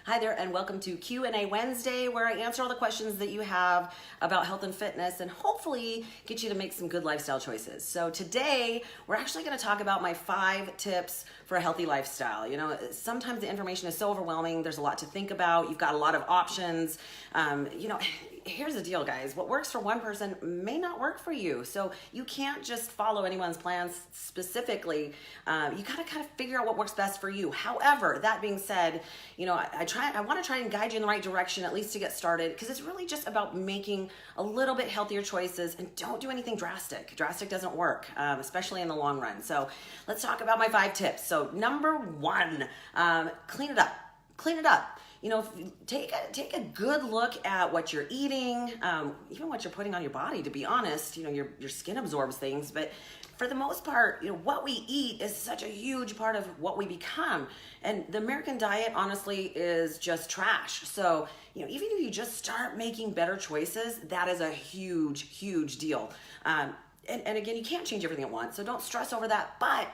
Hi there, and welcome to Q&A Wednesday, where I answer all the questions that you have about health and fitness and hopefully get you to make some good lifestyle choices. So today, we're actually going to talk about my 5 tips for a healthy lifestyle. You know, sometimes the information is so overwhelming. There's a lot to think about. You've got a lot of options. Here's the deal, guys. What works for one person may not work for you. So you can't just follow anyone's plans specifically. You got to kind of figure out what works best for you. However, that being said, I want to try and guide you in the right direction, at least to get started, because it's really just about making a little bit healthier choices, and don't do anything drastic. Drastic doesn't work, especially in the long run. So let's talk about my 5 tips. So number 1, clean it up. Clean it up. You know, take a good look at what you're eating, even what you're putting on your body. To be honest, your skin absorbs things, but for the most part, what we eat is such a huge part of what we become. And the American diet, honestly, is just trash. So, even if you just start making better choices, that is a huge, huge deal. And again, you can't change everything at once, so don't stress over that. But,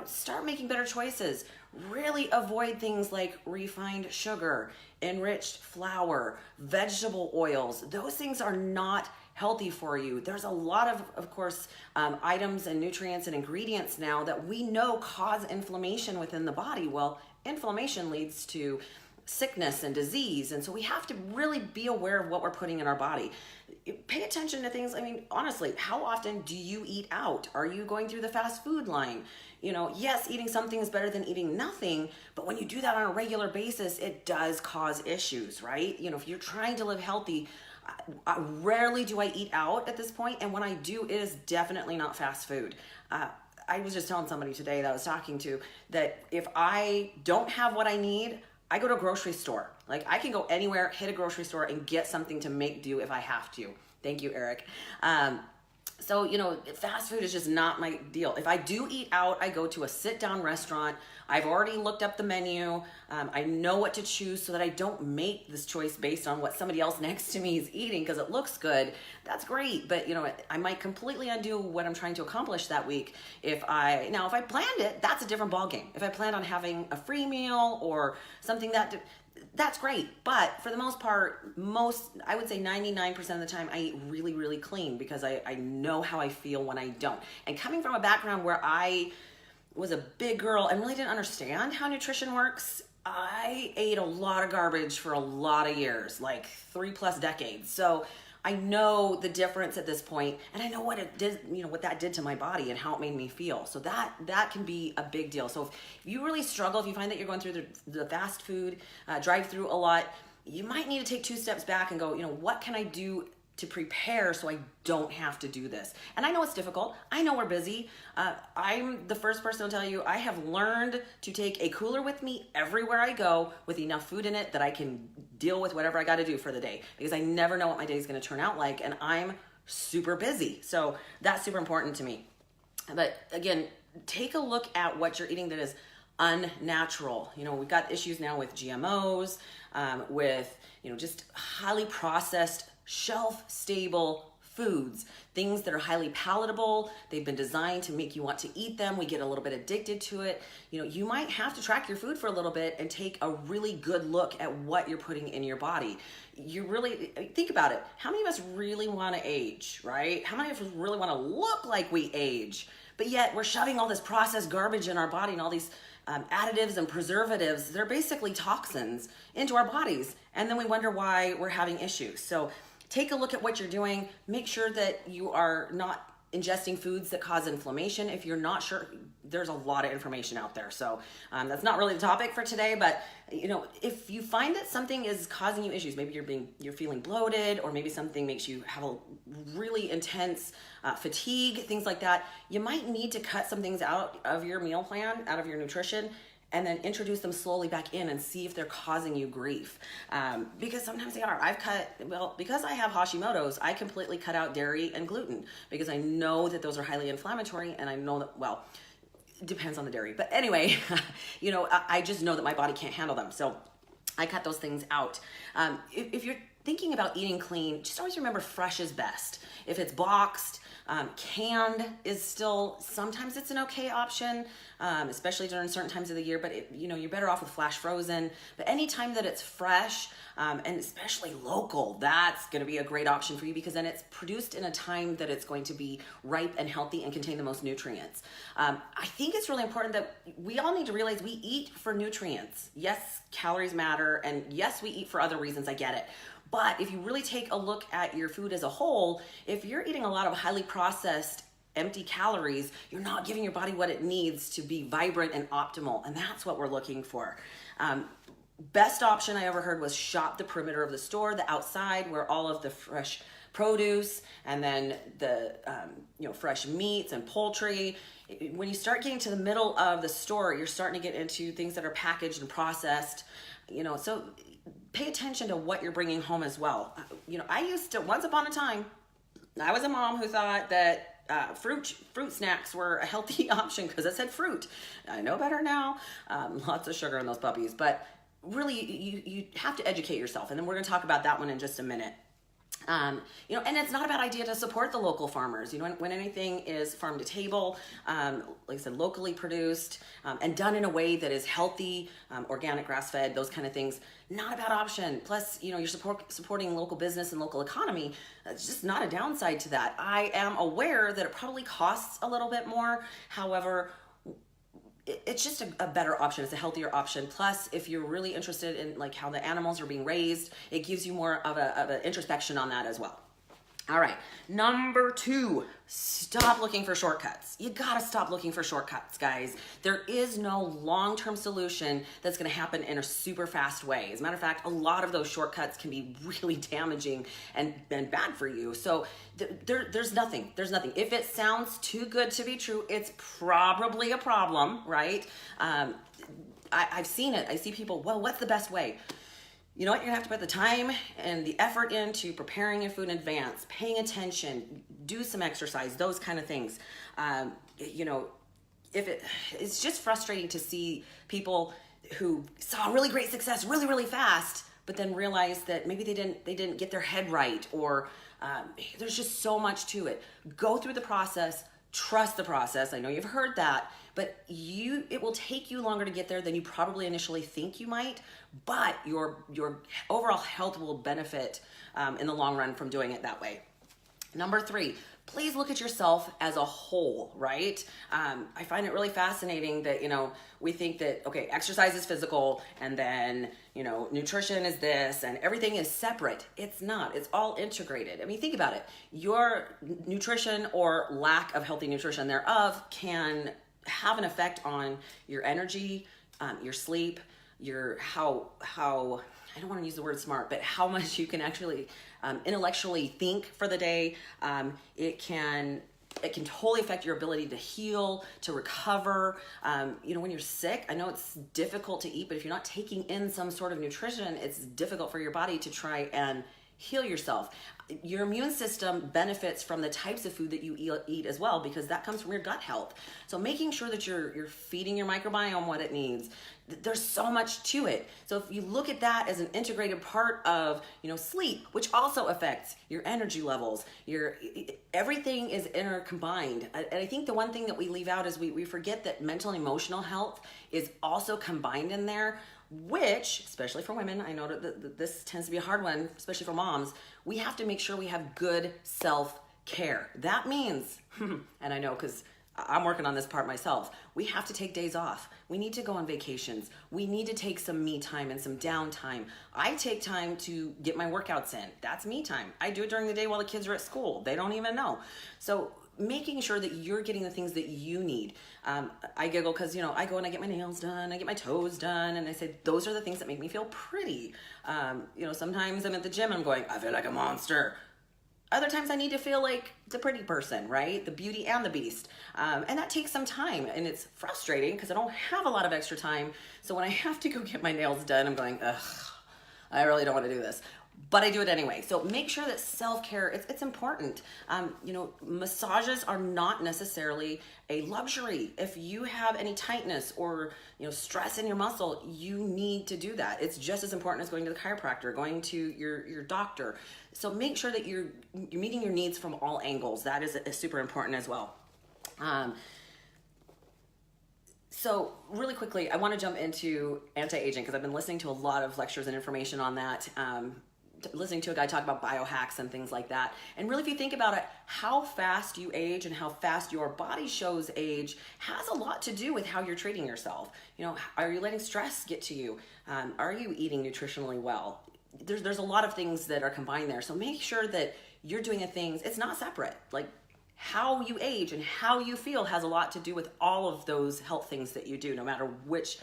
start making better choices. Really avoid things like refined sugar, enriched flour, vegetable oils. Those things are not healthy for you. There's a lot of course, items and nutrients and ingredients now that we know cause inflammation within the body. Well, inflammation leads to sickness and disease, and so we have to really be aware of what we're putting in our body. Pay attention to things. Honestly, how often do you eat out? Are you going through the fast food line? Yes, eating something is better than eating nothing, but when you do that on a regular basis, it does cause issues, right? If you're trying to live healthy, rarely do I eat out at this point, and when I do, it is definitely not fast food. I was just telling somebody today that I was talking to that if I don't have what I need, I go to a grocery store. Like, I can go anywhere, hit a grocery store, and get something to make do if I have to. Thank you, Eric. So, fast food is just not my deal. If I do eat out, I go to a sit-down restaurant. I've already looked up the menu. I know what to choose so that I don't make this choice based on what somebody else next to me is eating because it looks good. That's great, but, I might completely undo what I'm trying to accomplish that week. If I planned it, that's a different ballgame. If I planned on having a free meal or something that's great. But for the most part, I would say 99% of the time, I eat really, really clean because I know how I feel when I don't. And coming from a background where I was a big girl and really didn't understand how nutrition works, I ate a lot of garbage for a lot of years, like 3+ decades. So I know the difference at this point, and I know what it did, what that did to my body and how it made me feel. So that can be a big deal. So if you really struggle, if you find that you're going through the fast food drive-through a lot, you might need to take 2 steps back and go, what can I do to prepare so I don't have to do this? And I know it's difficult. I know we're busy. I'm the first person to tell you, I have learned to take a cooler with me everywhere I go with enough food in it that I can deal with whatever I got to do for the day, because I never know what my day is going to turn out like, and I'm super busy. So that's super important to me. But again, take a look at what you're eating that is unnatural. We've got issues now with GMOs, with, just highly processed, shelf-stable foods, things that are highly palatable. They've been designed to make you want to eat them. We get a little bit addicted to it. You might have to track your food for a little bit and take a really good look at what you're putting in your body. You really think about it. How many of us really want to age, right? How many of us really want to look like we age? But yet we're shoving all this processed garbage in our body and all these additives and preservatives. They're basically toxins into our bodies. And then we wonder why we're having issues. So take a look at what you're doing. Make sure that you are not ingesting foods that cause inflammation. If you're not sure, there's a lot of information out there. So that's not really the topic for today, but if you find that something is causing you issues, maybe you're feeling bloated, or maybe something makes you have a really intense fatigue, things like that, you might need to cut some things out of your meal plan, out of your nutrition, and then introduce them slowly back in and see if they're causing you grief. Because sometimes they are. Because I have Hashimoto's, I completely cut out dairy and gluten because I know that those are highly inflammatory, and I know that, it depends on the dairy. But anyway, I just know that my body can't handle them. So I cut those things out. If you're thinking about eating clean, just always remember fresh is best. If it's boxed, canned is still, sometimes it's an okay option, especially during certain times of the year, but you're better off with flash frozen. But anytime that it's fresh, and especially local, that's gonna be a great option for you, because then it's produced in a time that it's going to be ripe and healthy and contain the most nutrients. I think it's really important that we all need to realize we eat for nutrients. Yes, calories matter, and yes, we eat for other reasons, I get it. But if you really take a look at your food as a whole, if you're eating a lot of highly processed, empty calories, you're not giving your body what it needs to be vibrant and optimal. And that's what we're looking for. Best option I ever heard was shop the perimeter of the store, the outside, where all of the fresh produce and then the fresh meats and poultry. When you start getting to the middle of the store, you're starting to get into things that are packaged and processed. So pay attention to what you're bringing home as well. I used to, once upon a time, I was a mom who thought that fruit snacks were a healthy option because it said fruit. I know better now. Lots of sugar in those puppies, but really you have to educate yourself. And then we're going to talk about that one in just a minute. And it's not a bad idea to support the local farmers. When anything is farm to table, like I said, locally produced, and done in a way that is healthy, organic, grass fed, those kind of things, not a bad option. Plus, you're supporting local business and local economy. It's just not a downside to that. I am aware that it probably costs a little bit more. However, it's just a better option. It's a healthier option. Plus, if you're really interested in like how the animals are being raised, it gives you more of an introspection on that as well. All right, number 2, stop looking for shortcuts. You gotta stop looking for shortcuts, guys. There is no long-term solution that's gonna happen in a super fast way. As a matter of fact, a lot of those shortcuts can be really damaging and bad for you. So there's nothing. If it sounds too good to be true, it's probably a problem, right? I've seen it. I see people, well, what's the best way? You know what? You're gonna have to put the time and the effort into preparing your food in advance, paying attention, do some exercise, those kind of things. It's just frustrating to see people who saw really great success really, really fast, but then realize that maybe they didn't get their head right, or there's just so much to it. Go through the process. Trust the process. I know you've heard that, but it will take you longer to get there than you probably initially think you might, but your overall health will benefit in the long run from doing it that way. Number 3, please look at yourself as a whole, right? I find it really fascinating that, we think that, okay, exercise is physical, and then, nutrition is this, and everything is separate. It's not. It's all integrated. I mean, think about it. Your nutrition or lack of healthy nutrition thereof can have an effect on your energy, your sleep, your how I don't want to use the word smart, but how much you can actually intellectually think for the day. It can totally affect your ability to heal, to recover. When you're sick, I know it's difficult to eat, but if you're not taking in some sort of nutrition, it's difficult for your body to try and heal yourself. Your immune system benefits from the types of food that you eat as well, because that comes from your gut health. So making sure that you're feeding your microbiome what it needs. There's so much to it. So if you look at that as an integrated part of, sleep, which also affects your energy levels, everything is intercombined. And I think the one thing that we leave out is we forget that mental and emotional health is also combined in there, which, especially for women, I know that this tends to be a hard one, especially for moms, we have to make sure we have good self-care. That means, and I know because I'm working on this part myself, we have to take days off. We need to go on vacations. We need to take some me time and some downtime. I take time to get my workouts in. That's me time. I do it during the day while the kids are at school. They don't even know. So making sure that you're getting the things that you need. I giggle because, I go and I get my nails done, I get my toes done, and I say, those are the things that make me feel pretty. Sometimes I'm at the gym and I'm going, I feel like a monster. Other times I need to feel like the pretty person, right? The beauty and the beast. And that takes some time, and it's frustrating because I don't have a lot of extra time. So when I have to go get my nails done, I'm going, ugh, I really don't want to do this. but I do it anyway. So make sure that self-care, it's important. Massages are not necessarily a luxury. If you have any tightness or, stress in your muscle, you need to do that. It's just as important as going to the chiropractor, going to your doctor. So make sure that you're meeting your needs from all angles. That is super important as well. So really quickly, I want to jump into anti-aging because I've been listening to a lot of lectures and information on that. Listening to a guy talk about biohacks and things like that. And really, if you think about it, how fast you age and how fast your body shows age has a lot to do with how you're treating yourself. Are you letting stress get to you? Are you eating nutritionally well? There's a lot of things that are combined there. So make sure that you're doing the things, it's not separate. Like how you age and how you feel has a lot to do with all of those health things that you do, no matter which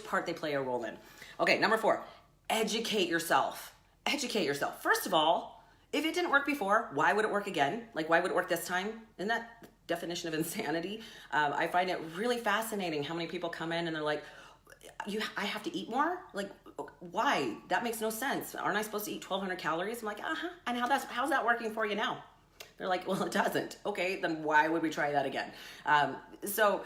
part they play a role in. Okay, number 4, educate yourself. Educate yourself. First of all, if it didn't work before, why would it work again? Like, why would it work this time? Isn't that definition of insanity? I find it really fascinating how many people come in and they're like, I have to eat more? Like, why? That makes no sense. Aren't I supposed to eat 1,200 calories? I'm like, and how's that working for you now? They're like, well, it doesn't. Okay, then why would we try that again? So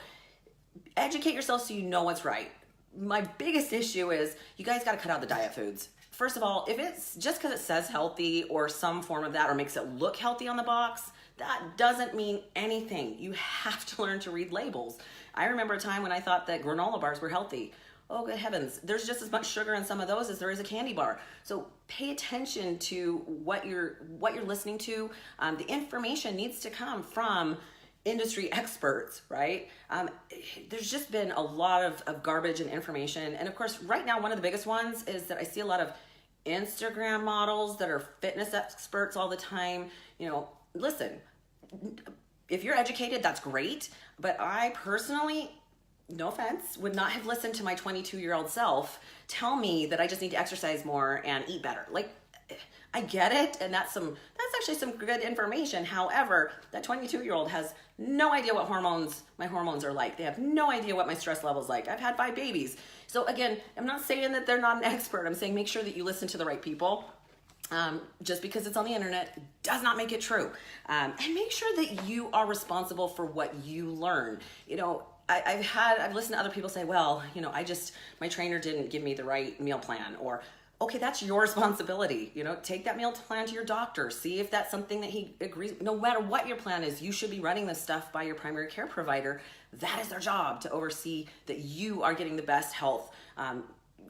educate yourself so you know what's right. My biggest issue is you guys got to cut out the diet foods. First of all, if it's just because it says healthy or some form of that or makes it look healthy on the box, that doesn't mean anything. You have to learn to read labels. I remember a time when I thought that granola bars were healthy. Oh, good heavens. There's just as much sugar in some of those as there is a candy bar. So pay attention to what you're listening to. The information needs to come from industry experts, right? There's just been a lot of garbage and information. And of course, right now, one of the biggest ones is that I see a lot of Instagram models that are fitness experts all the time. Listen, if you're educated, that's great. But I personally, no offense, would not have listened to my 22-year-old self tell me that I just need to exercise more and eat better. Like, I get it, and that's actually some good information. However, that 22-year-old has no idea what my hormones are like. They have no idea what my stress level's like. I've had 5 babies. So again, I'm not saying that they're not an expert. I'm saying make sure that you listen to the right people. Just because it's on the internet does not make it true. And make sure that you are responsible for what you learn. I've listened to other people say, well, my trainer didn't give me the right meal plan, or okay, that's your responsibility. Take that meal plan to your doctor. See if that's something that he agrees. No matter what your plan is, you should be running this stuff by your primary care provider. That is their job, to oversee that you are getting the best health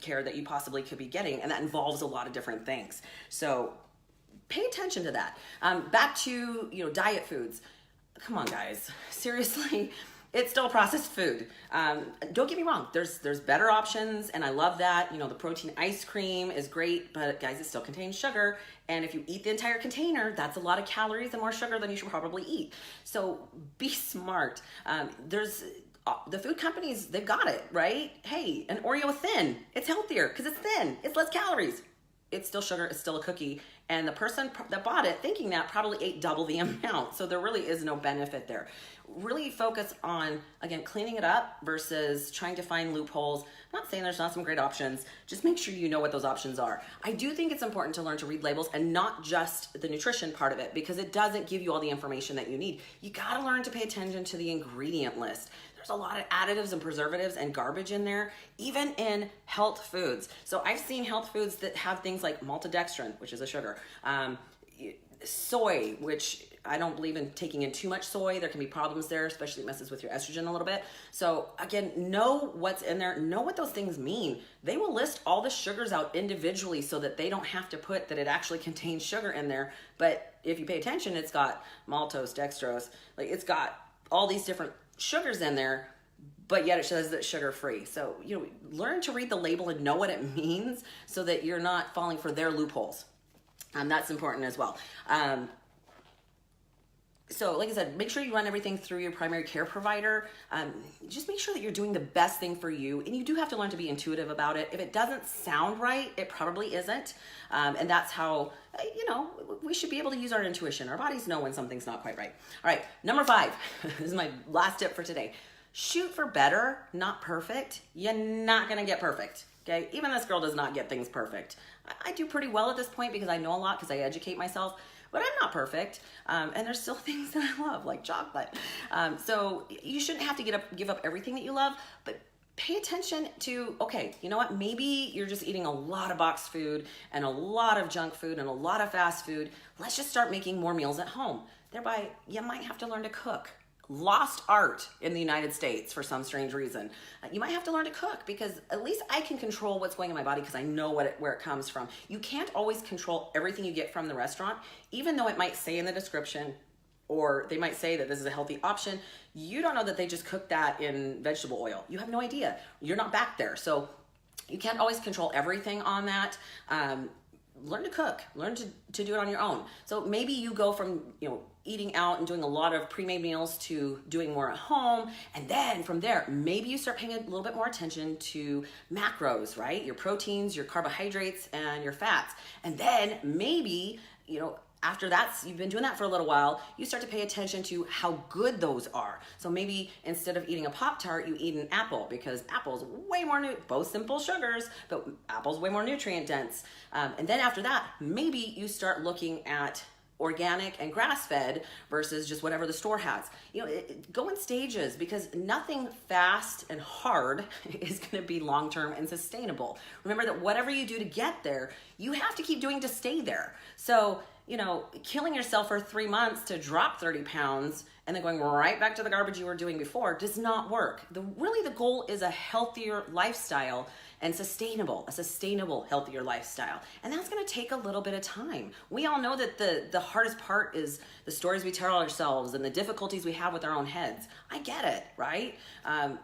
care that you possibly could be getting. And that involves a lot of different things. So pay attention to that. Back to, diet foods. Come on, guys. Seriously. It's still processed food. Don't get me wrong. There's better options, and I love that. The protein ice cream is great, but guys, it still contains sugar. And if you eat the entire container, that's a lot of calories and more sugar than you should probably eat. So be smart. There's the food companies, they've got it, right? Hey, an Oreo thin, it's healthier because it's thin. It's less calories. It's still sugar, it's still a cookie. And the person that bought it thinking that probably ate double the amount. So there really is no benefit there. Really focus on, again, cleaning it up versus trying to find loopholes. I'm not saying there's not some great options. Just make sure you know what those options are. I do think it's important to learn to read labels and not just the nutrition part of it, because it doesn't give you all the information that you need. You gotta learn to pay attention to the ingredient list. There's a lot of additives and preservatives and garbage in there, even in health foods. So I've seen health foods that have things like maltodextrin, which is a sugar, soy, which I don't believe in taking in too much soy. There can be problems there, especially it messes with your estrogen a little bit. So again, know what's in there, know what those things mean. They will list all the sugars out individually so that they don't have to put that it actually contains sugar in there. But if you pay attention, it's got maltose, dextrose, like it's got all these different sugars in there, but yet it says that sugar-free. So, learn to read the label and know what it means so that you're not falling for their loopholes. That's important as well. So like I said, make sure you run everything through your primary care provider. Just make sure that you're doing the best thing for you. And you do have to learn to be intuitive about it. If it doesn't sound right, it probably isn't. And that's how, we should be able to use our intuition. Our bodies know when something's not quite right. All right, number 5, this is my last tip for today. Shoot for better, not perfect. You're not gonna get perfect. Okay, even this girl does not get things perfect. I do pretty well at this point because I know a lot, because I educate myself, but I'm not perfect. And there's still things that I love, like chocolate. So you shouldn't have to give up everything that you love, but pay attention to, okay, you know what? Maybe you're just eating a lot of boxed food and a lot of junk food and a lot of fast food. Let's just start making more meals at home. Thereby, you might have to learn to cook. Lost art in the United States for some strange reason. You might have to learn to cook, because at least I can control what's going in my body because I know where it comes from. You can't always control everything you get from the restaurant, even though it might say in the description, or they might say that this is a healthy option. You don't know that they just cooked that in vegetable oil. You have no idea. You're not back there. So you can't always control everything on that. Learn to cook, learn to do it on your own. So maybe you go from, eating out and doing a lot of pre-made meals to doing more at home. And then from there, maybe you start paying a little bit more attention to macros, right? Your proteins, your carbohydrates, and your fats. And then maybe, after that, you've been doing that for a little while, you start to pay attention to how good those are. So maybe instead of eating a Pop-Tart, you eat an apple, because apple's way more both simple sugars, but apple's way more nutrient dense. And then after that, maybe you start looking at organic and grass-fed versus just whatever the store has. Go in stages, because nothing fast and hard is going to be long-term and sustainable. Remember that whatever you do to get there, you have to keep doing to stay there. So, killing yourself for 3 months to drop 30 pounds and then going right back to the garbage you were doing before does not work. Really, the goal is a healthier lifestyle and a sustainable, healthier lifestyle. And that's gonna take a little bit of time. We all know that the hardest part is the stories we tell ourselves and the difficulties we have with our own heads. I get it, right?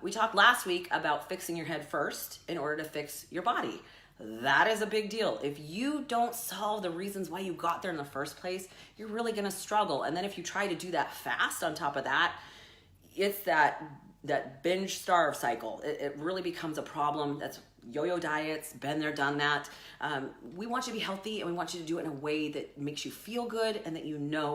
We talked last week about fixing your head first in order to fix your body. That is a big deal. If you don't solve the reasons why you got there in the first place, you're really gonna struggle. And then if you try to do that fast on top of that, it's that binge starve cycle. It really becomes a problem. That's yo-yo diets, been there, done that. We want you to be healthy, and we want you to do it in a way that makes you feel good and that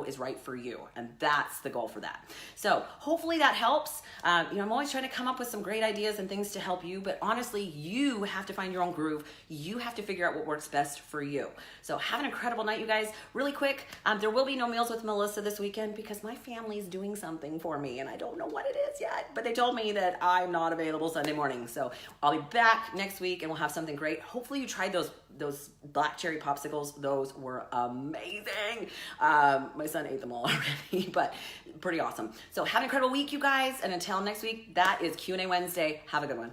is right for you. And that's the goal for that. So hopefully that helps. I'm always trying to come up with some great ideas and things to help you, but honestly, you have to find your own groove. You have to figure out what works best for you. So have an incredible night, you guys. Really quick, there will be no Meals with Melissa this weekend because my family is doing something for me, and I don't know what it is yet, but they told me that I'm not available Sunday morning. So I'll be back next week and we'll have something great. Hopefully you tried those black cherry popsicles. Those were amazing. My son ate them all already, but pretty awesome. So have an incredible week, you guys. And until next week, that is Q&A Wednesday. Have a good one.